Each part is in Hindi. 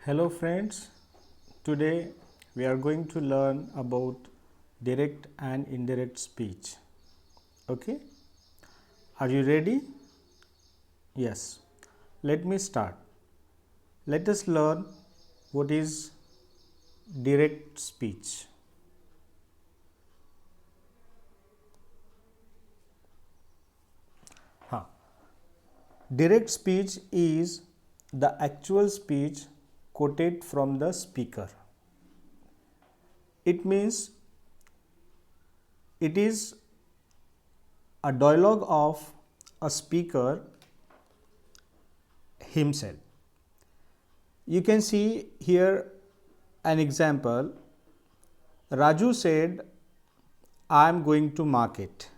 Hello friends, today we are going to learn about direct and indirect speech. Okay, are you ready? Yes, let me start. Let us learn what is direct speech. Huh. Direct speech is the actual speech quoted from the speaker. It means it is a dialogue of a speaker himself. You can see here an example. Raju said, I am going to market.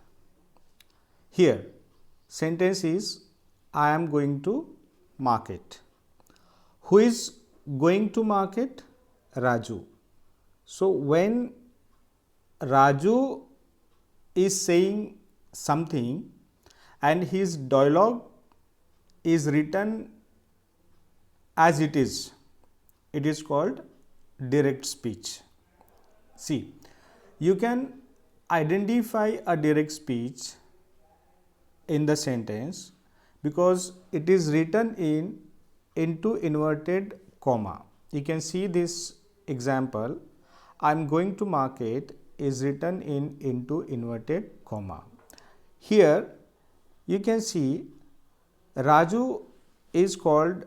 Here, sentence is, I am going to market. Who is going to market? Raju. So, when Raju is saying something and his dialogue is written as it is called direct speech. See, you can identify a direct speech in the sentence because it is written into inverted comma. You can see this example. I am going to market is written into inverted comma. Here you can see Raju is called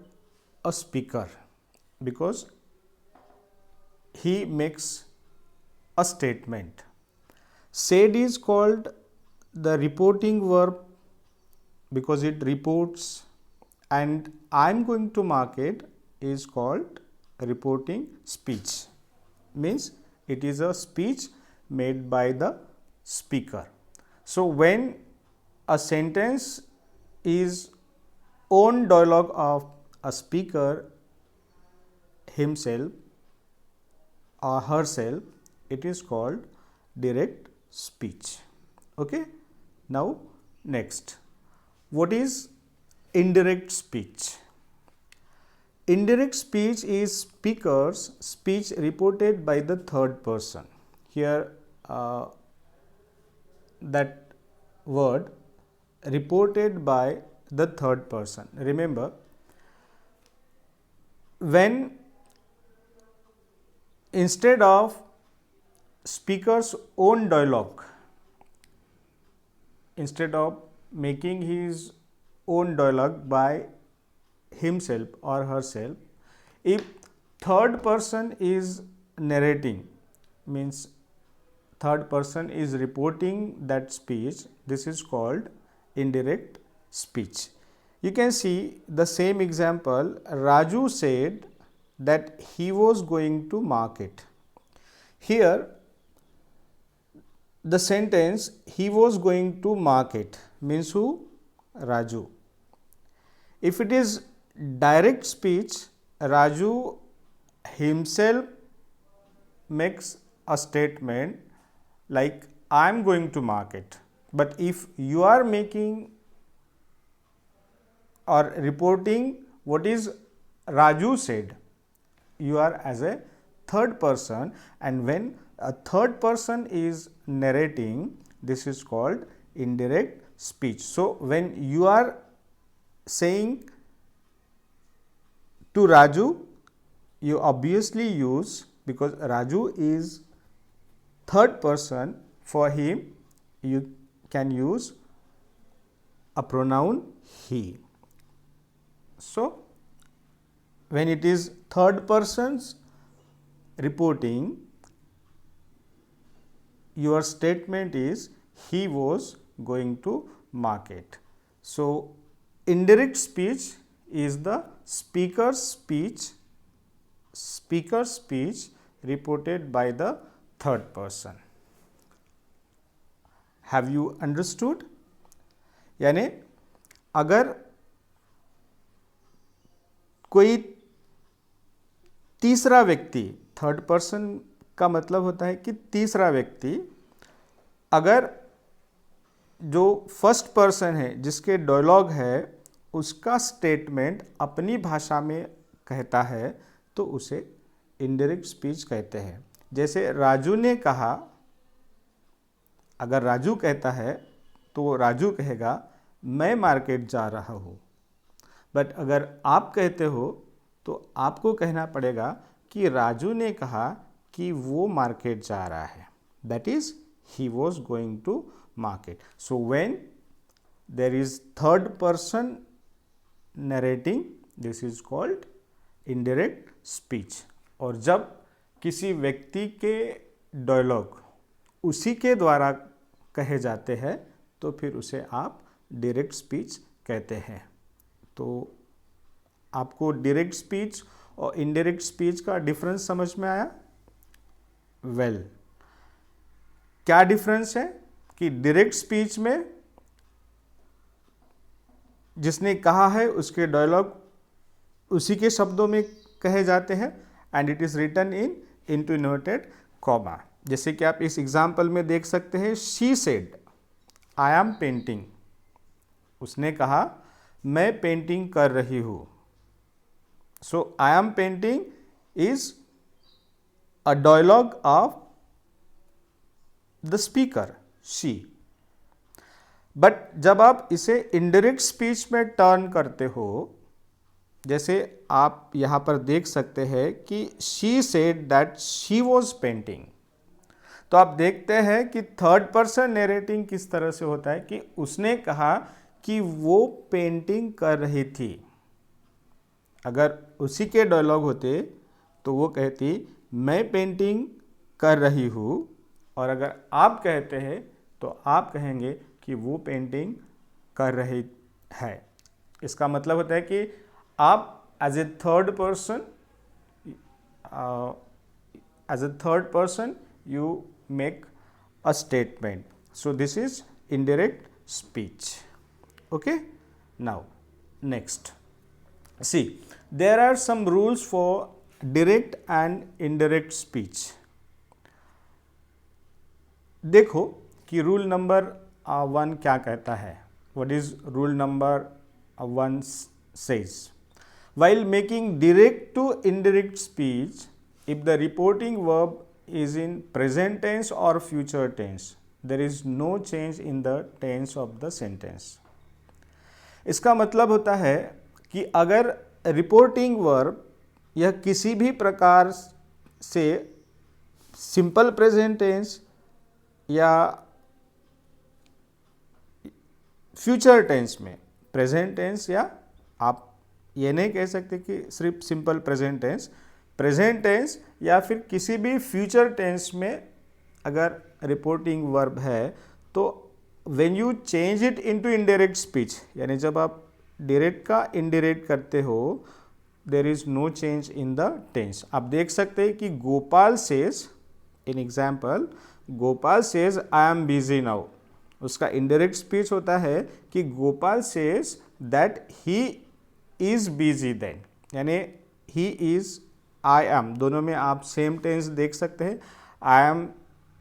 a speaker because he makes a statement. Said is called the reporting verb because it reports, and I am going to market is called reporting speech, means it is a speech made by the speaker. So, when a sentence is own dialogue of a speaker himself or herself, it is called direct speech. Okay. Now, next, what is indirect speech? Indirect speech is speaker's speech reported by the third person. Here, that word reported by the third person. Remember, when instead of speaker's own dialogue, instead of making his own dialogue by himself or herself, if third person is narrating, means third person is reporting that speech, this is called indirect speech. You can see the same example. Raju said that he was going to market. Here the sentence he was going to market means who? Raju. If it is direct speech, Raju himself makes a statement like I am going to market. But if you are making or reporting what is Raju said, you are as a third person, and when a third person is narrating, this is called indirect speech. So, when you are saying to Raju, you obviously use, because Raju is third person, for him you can use a pronoun he. So, when it is third person's reporting, your statement is he was going to market. So, indirect speech is the speaker's speech reported by the third person. Have you understood? यानी अगर कोई तीसरा व्यक्ति, थर्ड पर्सन का मतलब होता है कि तीसरा व्यक्ति, अगर जो फर्स्ट पर्सन है जिसके डायलॉग है उसका स्टेटमेंट अपनी भाषा में कहता है, तो उसे इनडायरेक्ट स्पीच कहते हैं। जैसे राजू ने कहा, अगर राजू कहता है तो राजू कहेगा मैं मार्केट जा रहा हूँ। बट अगर आप कहते हो तो आपको कहना पड़ेगा कि राजू ने कहा कि वो मार्केट जा रहा है, that is he was going to market. So when there is third person narrating, this is called indirect speech. और जब किसी व्यक्ति के डायलॉग उसी के द्वारा कहे जाते हैं तो फिर उसे आप डायरेक्ट स्पीच कहते हैं। तो आपको डायरेक्ट स्पीच और इनडायरेक्ट स्पीच का डिफरेंस समझ में आया? वेल, क्या डिफरेंस है कि डायरेक्ट स्पीच में जिसने कहा है उसके डायलॉग उसी के शब्दों में कहे जाते हैं and it is written in into inverted comma. जैसे कि आप इस एग्जाम्पल में देख सकते हैं, she said I am painting, उसने कहा मैं पेंटिंग कर रही हूँ। So I am painting is a dialogue of the speaker she. But जब आप इसे इनडायरेक्ट स्पीच में टर्न करते हो, जैसे आप यहाँ पर देख सकते हैं कि she said that she was painting, तो आप देखते हैं कि थर्ड पर्सन नरेटिंग किस तरह से होता है कि उसने कहा कि वो पेंटिंग कर रही थी। अगर उसी के डायलॉग होते तो वो कहती मैं पेंटिंग कर रही हूँ, और अगर आप कहते हैं तो आप कहेंगे कि वो पेंटिंग कर रही है। इसका मतलब होता है कि आप as a third person you make a statement. So this is indirect speech. Okay, now next, see, there are some rules for direct and indirect speech. देखो कि रूल नंबर 1 क्या कहता है। What is rule number 1 says? While making direct to indirect speech, if the reporting verb is in present tense or future tense, there is no change in the tense of the sentence. इसका मतलब होता है कि अगर रिपोर्टिंग वर्ब यह किसी भी प्रकार से सिंपल प्रेजेंट टेंस या फ्यूचर टेंस में, प्रेजेंट टेंस या आप ये नहीं कह सकते कि सिर्फ सिंपल प्रेजेंट टेंस या फिर किसी भी फ्यूचर टेंस में अगर रिपोर्टिंग वर्ब है, तो when you change it into indirect speech, यानी जब आप डायरेक्ट का इनडायरेक्ट करते हो, there is no change in the tense. आप देख सकते हैं कि Gopal says, in example, Gopal says I am busy now, उसका इनडायरेक्ट स्पीच होता है कि Gopal says that he is busy then, यानी ही इज, आई एम, दोनों में आप सेम टेंस देख सकते हैं। आई एम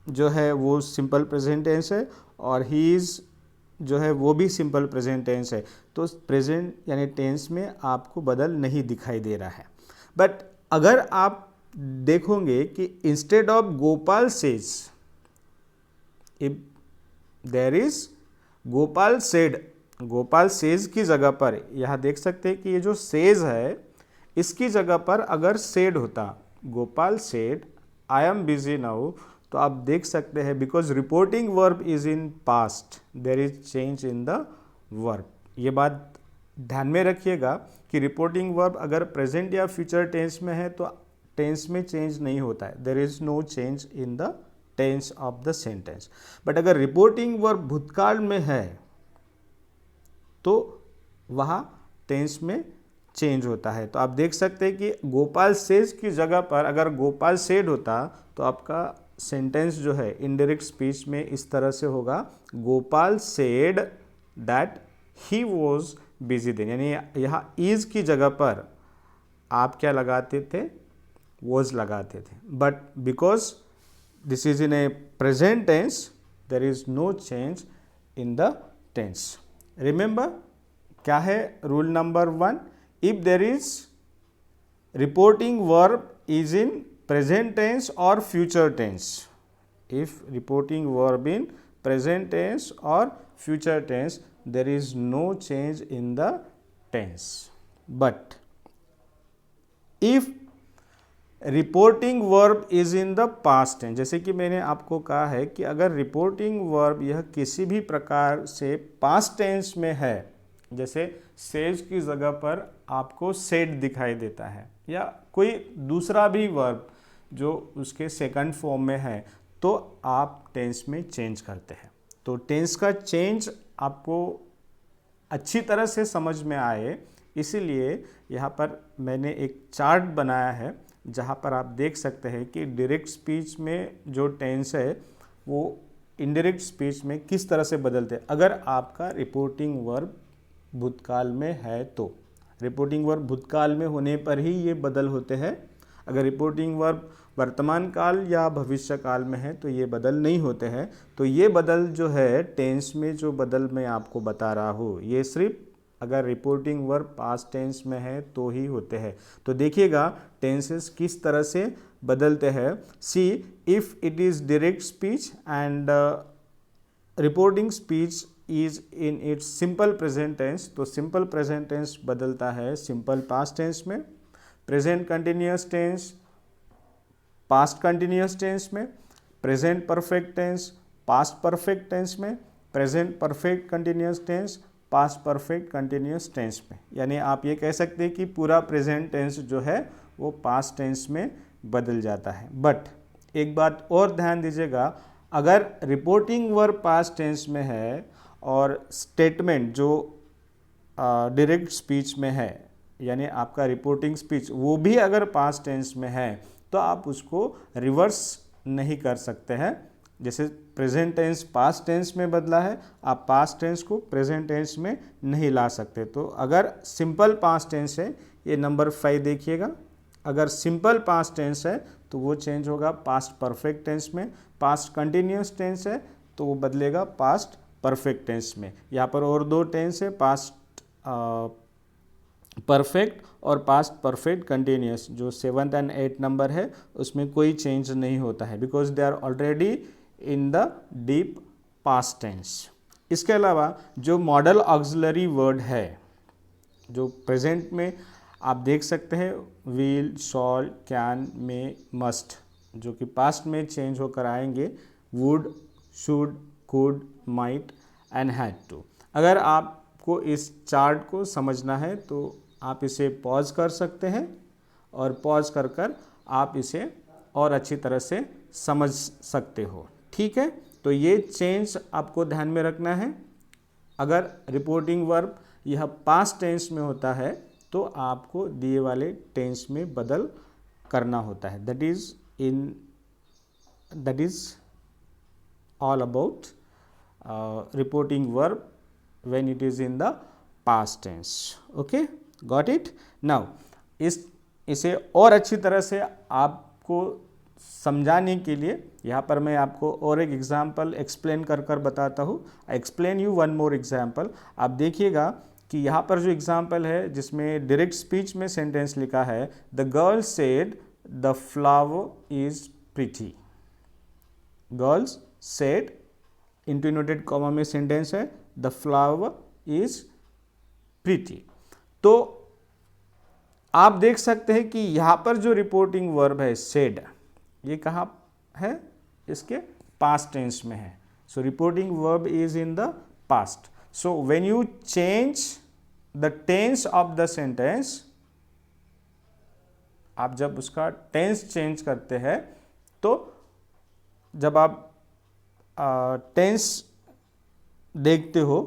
जो है वो सिंपल प्रेजेंट टेंस है और ही इज जो है वो भी सिंपल प्रेजेंट टेंस है। तो प्रेजेंट यानी टेंस में आपको बदल नहीं दिखाई दे रहा है। बट अगर आप देखोगे कि instead of Gopal says, if there is Gopal said, Gopal says की जगह पर यहाँ देख सकते हैं कि ये जो सेज है इसकी जगह पर अगर सेड होता, Gopal said I am busy now, तो आप देख सकते हैं because reporting verb is in past, there is change in the verb. ये बात ध्यान में रखिएगा कि रिपोर्टिंग वर्ब अगर प्रेजेंट या फ्यूचर टेंस में है तो टेंस में चेंज नहीं होता है, there is no change in the tense of the sentence. But अगर रिपोर्टिंग वर्ब भूतकाल में है तो वहाँ टेंस में चेंज होता है। तो आप देख सकते हैं कि गोपाल सेज की जगह पर अगर गोपाल सेड होता तो आपका सेंटेंस जो है इनडायरेक्ट स्पीच में इस तरह से होगा, Gopal said that he was busy then, यानी यहाँ इज की जगह पर आप क्या लगाते थे, वॉज लगाते थे। But because this is in a present tense, there is no change in the tense. Remember क्या है rule number 1? If there is reporting verb is in present tense or future tense. If reporting verb in present tense or future tense, there is no change in the tense. But if reporting verb is in the past tense, जैसे कि मैंने आपको कहा है कि अगर रिपोर्टिंग वर्ब यह किसी भी प्रकार से पास्ट टेंस में है, जैसे सेज की जगह पर आपको सेड दिखाई देता है या कोई दूसरा भी वर्ब जो उसके सेकंड फॉर्म में है, तो आप टेंस में चेंज करते हैं। तो टेंस का चेंज आपको अच्छी तरह से समझ में आए, इसीलिए यहाँ पर मैंने एक चार्ट बनाया है जहाँ पर आप देख सकते हैं कि डायरेक्ट स्पीच में जो टेंस है वो इनडायरेक्ट स्पीच में किस तरह से बदलते हैं। अगर आपका रिपोर्टिंग वर्ब भूतकाल में है तो रिपोर्टिंग वर्ब भूतकाल में होने पर ही ये बदल होते हैं। अगर रिपोर्टिंग वर्ब वर्तमान काल या भविष्य काल में है तो ये बदल नहीं होते हैं। तो ये बदल जो है टेंस में, जो बदल मैं आपको बता रहा हूँ, ये सिर्फ अगर रिपोर्टिंग वर्ब पास्ट टेंस में है तो ही होते हैं। तो देखिएगा टेंसेस किस तरह से बदलते हैं। See, if it is direct speech and reporting speech is in its simple present tense, तो सिंपल प्रेजेंट टेंस बदलता है सिंपल पास्ट टेंस में, present continuous tense past continuous tense में, present perfect tense past perfect tense में, present perfect continuous tense past perfect continuous tense में। यानी आप ये कह सकते हैं कि पूरा प्रेजेंट टेंस जो है वो पास्ट टेंस में बदल जाता है। बट एक बात और ध्यान दीजिएगा, अगर रिपोर्टिंग वर्ब पास्ट टेंस में है और स्टेटमेंट जो डायरेक्ट स्पीच में है, यानी आपका रिपोर्टिंग स्पीच वो भी अगर पास्ट टेंस में है, तो आप उसको रिवर्स नहीं कर सकते हैं। जैसे प्रेजेंट टेंस पास्ट टेंस में बदला है, आप पास्ट टेंस को प्रेजेंट टेंस में नहीं ला सकते। तो अगर सिंपल पास्ट टेंस है, ये नंबर 5 देखिएगा, अगर सिंपल पास्ट टेंस है तो वो चेंज होगा पास्ट परफेक्ट टेंस में, पास्ट कंटिन्यूअस टेंस है तो वो बदलेगा पास्ट परफेक्ट टेंस में। यहाँ पर और दो टेंस है, पास्ट परफेक्ट और पास्ट परफेक्ट कंटिन्यूअस, जो 7th and 8th नंबर है उसमें कोई चेंज नहीं होता है, because they are already in the deep past tense. इसके अलावा जो मॉडल ऑक्सिलरी वर्ड है, जो प्रेजेंट में आप देख सकते हैं, will, shall, can, may, must, जो कि पास्ट में चेंज होकर आएंगे, would, should, could, might and had to. अगर आपको इस चार्ट को समझना है तो आप इसे पॉज कर सकते हैं और पॉज कर कर आप इसे और अच्छी तरह से समझ सकते हो। ठीक है, तो ये चेंज आपको ध्यान में रखना है। अगर रिपोर्टिंग वर्ब यह पास्ट टेंस में होता है तो आपको दिए वाले टेंस में बदल करना होता है। That is all about reporting verb when it is in the past tense. Okay, got it. Now इसे और अच्छी तरह से आपको समझाने के लिए यहाँ पर मैं आपको और एक एग्जाम्पल एक्सप्लेन कर कर बताता हूँ। I explain you one more example. आप देखिएगा कि यहाँ पर जो एग्जाम्पल है जिसमें डायरेक्ट स्पीच में सेंटेंस लिखा है, the girl said the flower is pretty. Girls said, into inverted comma में सेंटेंस है, द फ्लावर इज प्रिटी। तो आप देख सकते हैं कि यहाँ पर जो रिपोर्टिंग वर्ब है सेड, ये कहाँ है, इसके पास्ट टेंस में है। So reporting verb is in the past. So when you change the tense of the sentence, आप जब उसका टेंस चेंज करते हैं, तो जब आप टेंस देखते हो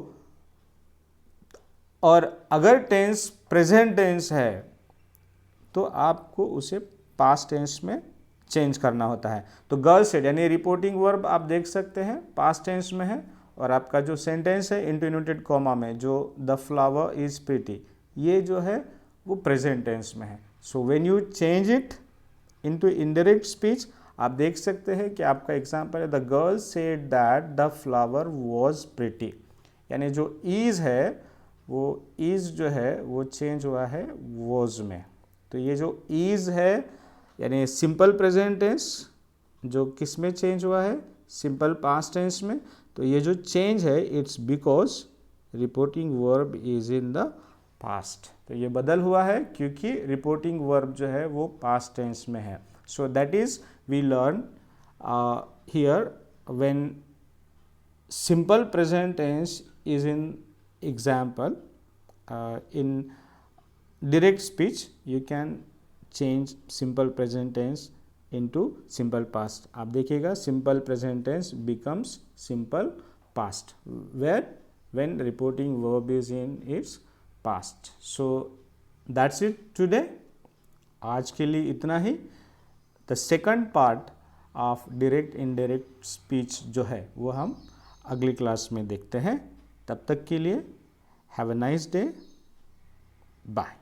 और अगर टेंस प्रेजेंट टेंस है तो आपको उसे पास्ट टेंस में चेंज करना होता है। तो गर्ल सेड यानी रिपोर्टिंग वर्ब आप देख सकते हैं पास्ट टेंस में है, और आपका जो सेंटेंस है इंटू इनवर्टेड कॉमा में जो द फ्लावर इज प्रिटी, ये जो है वो प्रेजेंट टेंस में है। सो when you change it into indirect speech, आप देख सकते हैं कि आपका एग्जांपल है, the girl said that the flower was pretty, यानी जो इज है वो इज जो है वो चेंज हुआ है वॉज में। तो ये जो इज़ है यानी सिंपल प्रेजेंट टेंस जो किस में चेंज हुआ है, सिंपल पास्ट टेंस में। तो ये जो चेंज है it's because reporting verb is in the past. तो ये बदल हुआ है क्योंकि रिपोर्टिंग वर्ब जो है वो पास्ट टेंस में है। So that is we learn here when simple present tense is in example in direct speech you can change simple present tense into simple past। आप देखिएगा simple present tense becomes simple past where when reporting verb is in its past। so that's it today। आज के लिए इतना ही। The second part of direct indirect speech जो है वो हम अगली क्लास में देखते हैं। तब तक के लिए have a nice day, bye.